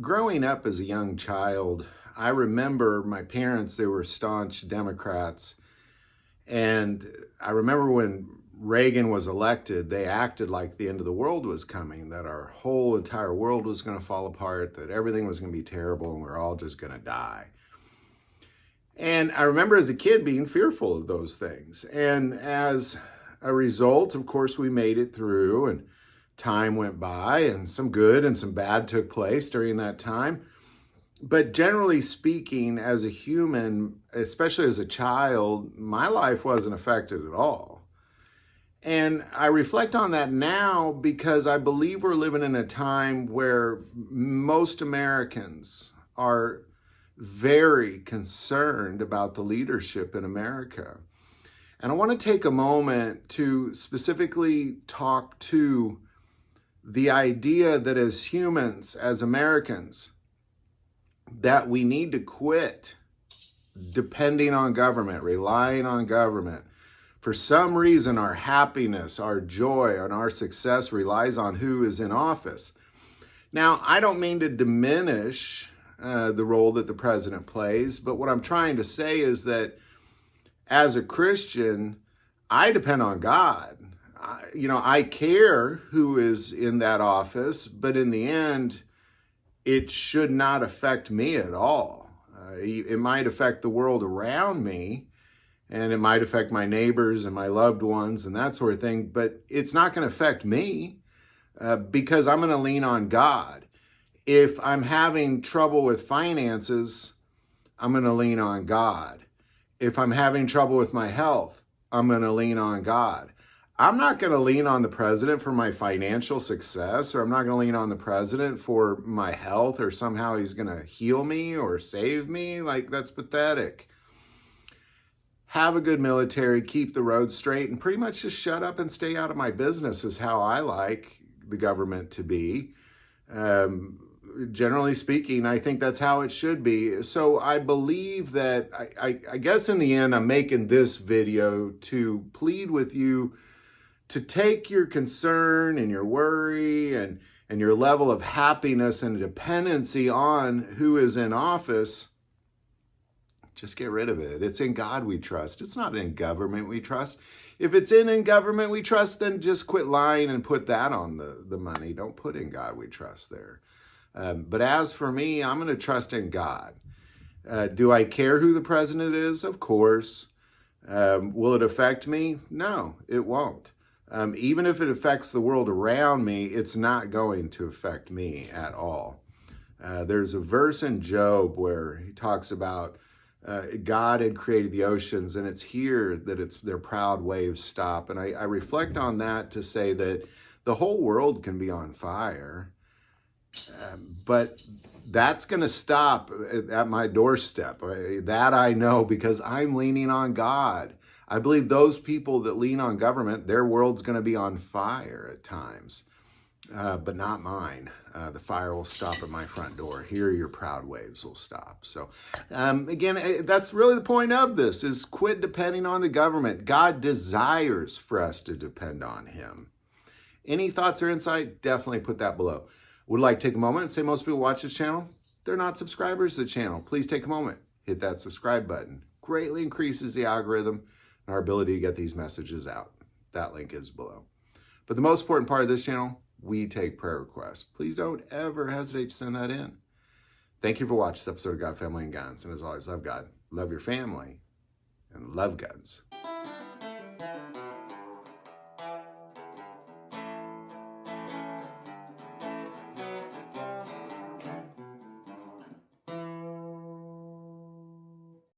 growing up as a young child, I remember my parents, they were staunch Democrats. And I remember when Reagan was elected, they acted like the end of the world was coming, that our whole entire world was going to fall apart, that everything was going to be terrible, and we're all just going to die. And I remember as a kid being fearful of those things. And as a result, of course, we made it through, and time went by, and some good and some bad took place during that time. But generally speaking, as a human, especially as a child, my life wasn't affected at all. And I reflect on that now because I believe we're living in a time where most Americans are very concerned about the leadership in America. And I want to take a moment to specifically talk to the idea that as humans, as Americans, that we need to quit depending on government, relying on government. For some reason, our happiness, our joy, and our success relies on who is in office. Now, I don't mean to diminish the role that the president plays, but what I'm trying to say is that as a Christian, I depend on God. I care who is in that office, but in the end, it should not affect me at all. It might affect the world around me, and it might affect my neighbors and my loved ones and that sort of thing, but it's not going to affect me because I'm going to lean on God. If I'm having trouble with finances, I'm going to lean on God. If I'm having trouble with my health, I'm going to lean on God. I'm not going to lean on the president for my financial success, or I'm not going to lean on the president for my health, or somehow he's going to heal me or save me. Like, that's pathetic. Have a good military, keep the road straight, and pretty much just shut up and stay out of my business is how I like the government to be. Generally speaking, I think that's how it should be. So I believe that, I guess in the end, I'm making this video to plead with you to take your concern and your worry and your level of happiness and dependency on who is in office. Just get rid of it. It's in God we trust. It's not in government we trust. If it's in government we trust, then just quit lying and put that on the money. Don't put in God we trust there. But as for me, I'm going to trust in God. Do I care who the president is? Of course. Will it affect me? No, it won't. Even if it affects the world around me, it's not going to affect me at all. There's a verse in Job where he talks about God had created the oceans, and it's here that their proud waves stop. And I reflect on that to say that the whole world can be on fire, but that's going to stop at my doorstep. That I know because I'm leaning on God. I believe those people that lean on government, their world's going to be on fire at times, but not mine. The fire will stop at my front door. Here, your proud waves will stop. So again, that's really the point of this, is quit depending on the government. God desires for us to depend on him. Any thoughts or insight? Definitely put that below. Would like to take a moment and say most people watch this channel, they're not subscribers to the channel. Please take a moment, hit that subscribe button. Greatly increases the algorithm and our ability to get these messages out. That link is below. But the most important part of this channel, we take prayer requests. Please don't ever hesitate to send that in. Thank you for watching this episode of God, Family, and Guns. And as always, love God, love your family, and love guns.